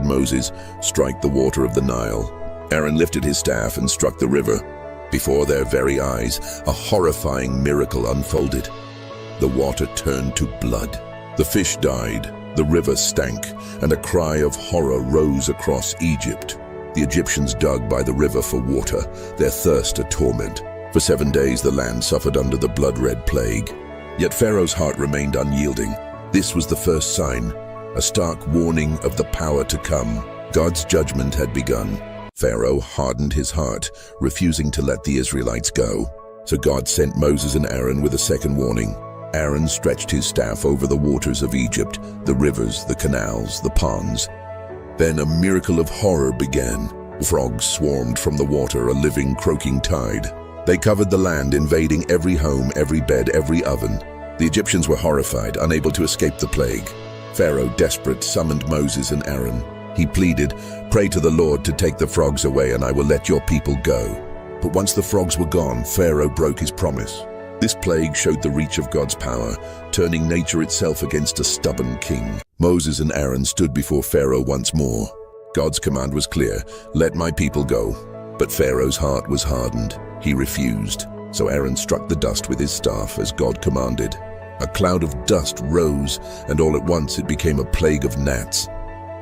Moses, "Strike the water of the Nile." Aaron lifted his staff and struck the river. Before their very eyes, a horrifying miracle unfolded. The water turned to blood. The fish died, the river stank, and a cry of horror rose across Egypt. The Egyptians dug by the river for water, their thirst a torment. For 7 days the land suffered under the blood-red plague. Yet Pharaoh's heart remained unyielding. This was the first sign, a stark warning of the power to come. God's judgment had begun. Pharaoh hardened his heart, refusing to let the Israelites go. So God sent Moses and Aaron with a second warning. Aaron stretched his staff over the waters of Egypt, the rivers, the canals, the ponds. Then a miracle of horror began. Frogs swarmed from the water, a living, croaking tide. They covered the land, invading every home, every bed, every oven. The Egyptians were horrified, unable to escape the plague. Pharaoh, desperate, summoned Moses and Aaron. He pleaded, "Pray to the Lord to take the frogs away, and I will let your people go." But once the frogs were gone, Pharaoh broke his promise. This plague showed the reach of God's power, turning nature itself against a stubborn king. Moses and Aaron stood before Pharaoh once more. God's command was clear, "Let my people go." But Pharaoh's heart was hardened. He refused. So Aaron struck the dust with his staff as God commanded. A cloud of dust rose, and all at once it became a plague of gnats.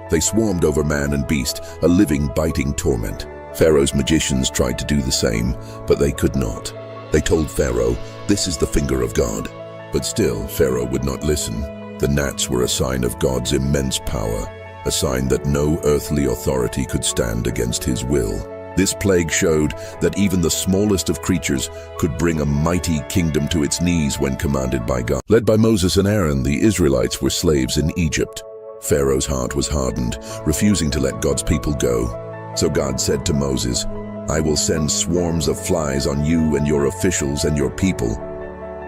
They swarmed over man and beast, a living, biting torment. Pharaoh's magicians tried to do the same, but they could not. They told Pharaoh, "This is the finger of God." But still, Pharaoh would not listen. The gnats were a sign of God's immense power, a sign that no earthly authority could stand against his will. This plague showed that even the smallest of creatures could bring a mighty kingdom to its knees when commanded by God. Led by Moses and Aaron, the Israelites were slaves in Egypt. Pharaoh's heart was hardened, refusing to let God's people go. So God said to Moses, "I will send swarms of flies on you and your officials and your people."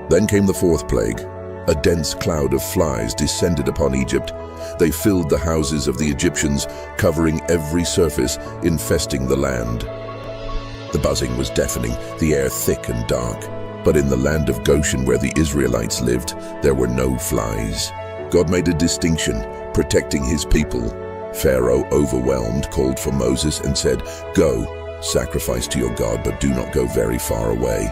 Then came the fourth plague. A dense cloud of flies descended upon Egypt. They filled the houses of the Egyptians, covering every surface, infesting the land. The buzzing was deafening, the air thick and dark. But in the land of Goshen, where the Israelites lived, there were no flies. God made a distinction, protecting his people. Pharaoh, overwhelmed, called for Moses and said, "Go, sacrifice to your God, but do not go very far away."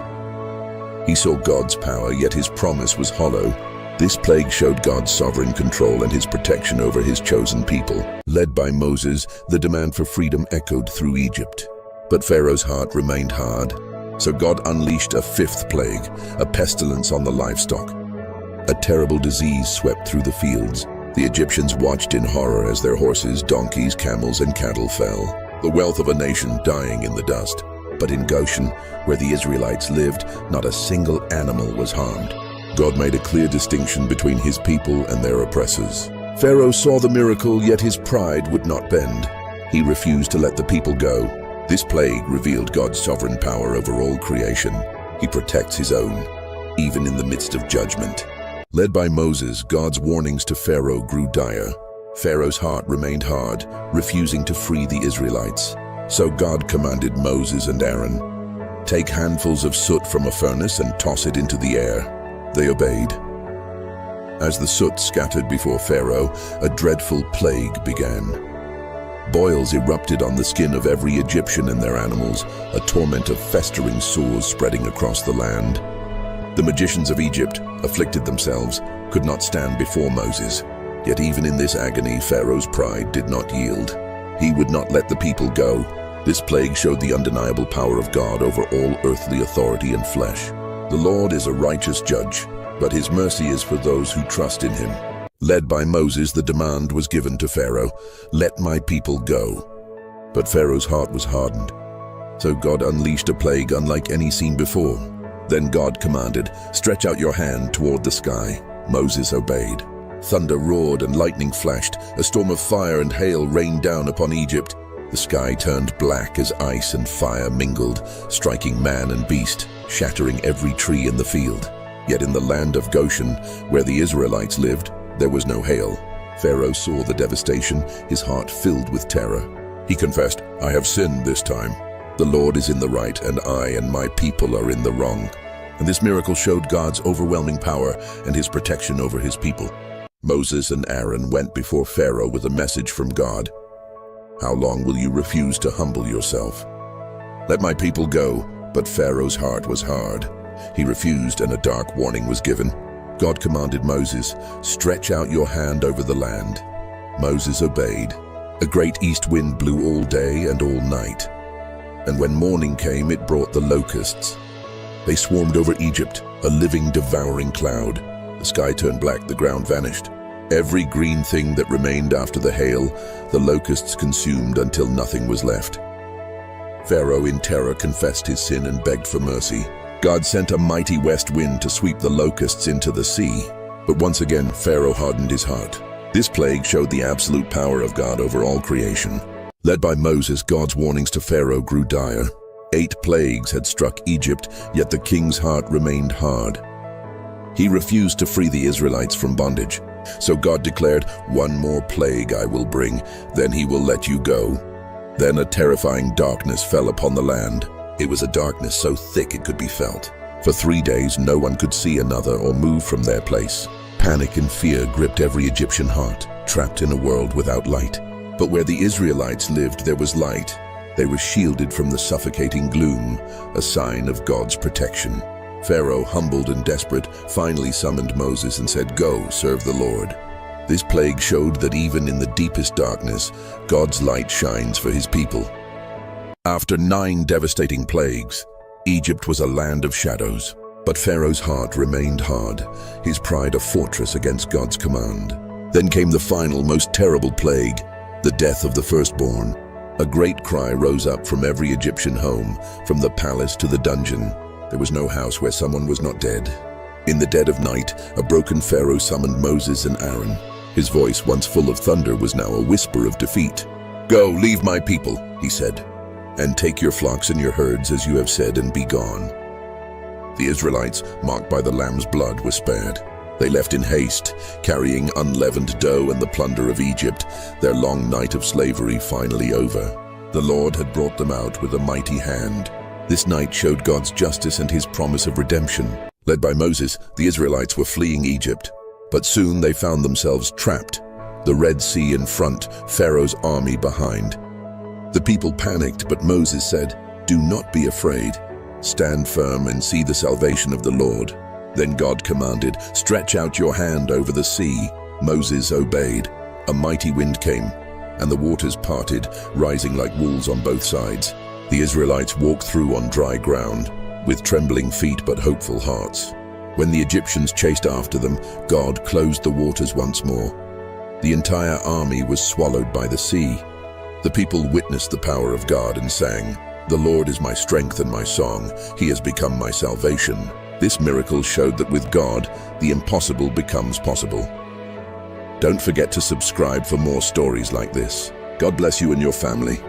He saw God's power, yet his promise was hollow. This plague showed God's sovereign control and his protection over his chosen people. Led by Moses, the demand for freedom echoed through Egypt. But Pharaoh's heart remained hard. So God unleashed a fifth plague, a pestilence on the livestock. A terrible disease swept through the fields. The Egyptians watched in horror as their horses, donkeys, camels, and cattle fell. The wealth of a nation dying in the dust. But in Goshen, where the Israelites lived, not a single animal was harmed. God made a clear distinction between his people and their oppressors. Pharaoh saw the miracle, yet his pride would not bend. He refused to let the people go. This plague revealed God's sovereign power over all creation. He protects his own, even in the midst of judgment. Led by Moses, God's warnings to Pharaoh grew dire. Pharaoh's heart remained hard, refusing to free the Israelites. So God commanded Moses and Aaron, "Take handfuls of soot from a furnace and toss it into the air." They obeyed. As the soot scattered before Pharaoh, a dreadful plague began. Boils erupted on the skin of every Egyptian and their animals, a torment of festering sores spreading across the land. The magicians of Egypt, afflicted themselves, could not stand before Moses. Yet even in this agony, Pharaoh's pride did not yield. He would not let the people go. This plague showed the undeniable power of God over all earthly authority and flesh. The Lord is a righteous judge, but his mercy is for those who trust in him. Led by Moses, the demand was given to Pharaoh, "Let my people go." But Pharaoh's heart was hardened. So God unleashed a plague unlike any seen before. Then God commanded, "Stretch out your hand toward the sky." Moses obeyed. Thunder roared and lightning flashed. A storm of fire and hail rained down upon Egypt. The sky turned black as ice and fire mingled, striking man and beast, shattering every tree in the field. Yet in the land of Goshen, where the Israelites lived, there was no hail. Pharaoh saw the devastation, his heart filled with terror. He confessed, "I have sinned this time. The Lord is in the right, and I and my people are in the wrong." And this miracle showed God's overwhelming power and his protection over his people. Moses and Aaron went before Pharaoh with a message from God. How long will you refuse to humble yourself? Let my people go. But Pharaoh's heart was hard. He refused, and a dark warning was given. God commanded Moses, "Stretch out your hand over the land." Moses obeyed. A great east wind blew all day and all night. And when morning came, it brought the locusts. They swarmed over Egypt, a living, devouring cloud. The sky turned black, the ground vanished. Every green thing that remained after the hail, the locusts consumed until nothing was left. Pharaoh, in terror, confessed his sin and begged for mercy. God sent a mighty west wind to sweep the locusts into the sea. But once again, Pharaoh hardened his heart. This plague showed the absolute power of God over all creation. Led by Moses, God's warnings to Pharaoh grew dire. 8 plagues had struck Egypt, yet the king's heart remained hard. He refused to free the Israelites from bondage. So God declared, "One more plague I will bring, then he will let you go." Then a terrifying darkness fell upon the land. It was a darkness so thick it could be felt. For 3 days, no one could see another or move from their place. Panic and fear gripped every Egyptian heart, trapped in a world without light. But where the Israelites lived, there was light. They were shielded from the suffocating gloom, a sign of God's protection. Pharaoh, humbled and desperate, finally summoned Moses and said, "Go, serve the Lord." This plague showed that even in the deepest darkness, God's light shines for his people. After 9 devastating plagues, Egypt was a land of shadows. But Pharaoh's heart remained hard, his pride a fortress against God's command. Then came the final, most terrible plague, the death of the firstborn. A great cry rose up from every Egyptian home, from the palace to the dungeon. There was no house where someone was not dead. In the dead of night, a broken Pharaoh summoned Moses and Aaron. His voice, once full of thunder, was now a whisper of defeat. "Go, leave my people," he said, "and take your flocks and your herds as you have said, and be gone." The Israelites, marked by the lamb's blood, were spared. They left in haste, carrying unleavened dough and the plunder of Egypt, their long night of slavery finally over. The Lord had brought them out with a mighty hand. This night showed God's justice and his promise of redemption. Led by Moses, the Israelites were fleeing Egypt. But soon they found themselves trapped, the Red Sea in front, Pharaoh's army behind. The people panicked, but Moses said, "Do not be afraid. Stand firm and see the salvation of the Lord." Then God commanded, "Stretch out your hand over the sea." Moses obeyed. A mighty wind came, and the waters parted, rising like wolves on both sides. The Israelites walked through on dry ground, with trembling feet but hopeful hearts. When the Egyptians chased after them, God closed the waters once more. The entire army was swallowed by the sea. The people witnessed the power of God and sang, "The Lord is my strength and my song. He has become my salvation." This miracle showed that with God, the impossible becomes possible. Don't forget to subscribe for more stories like this. God bless you and your family.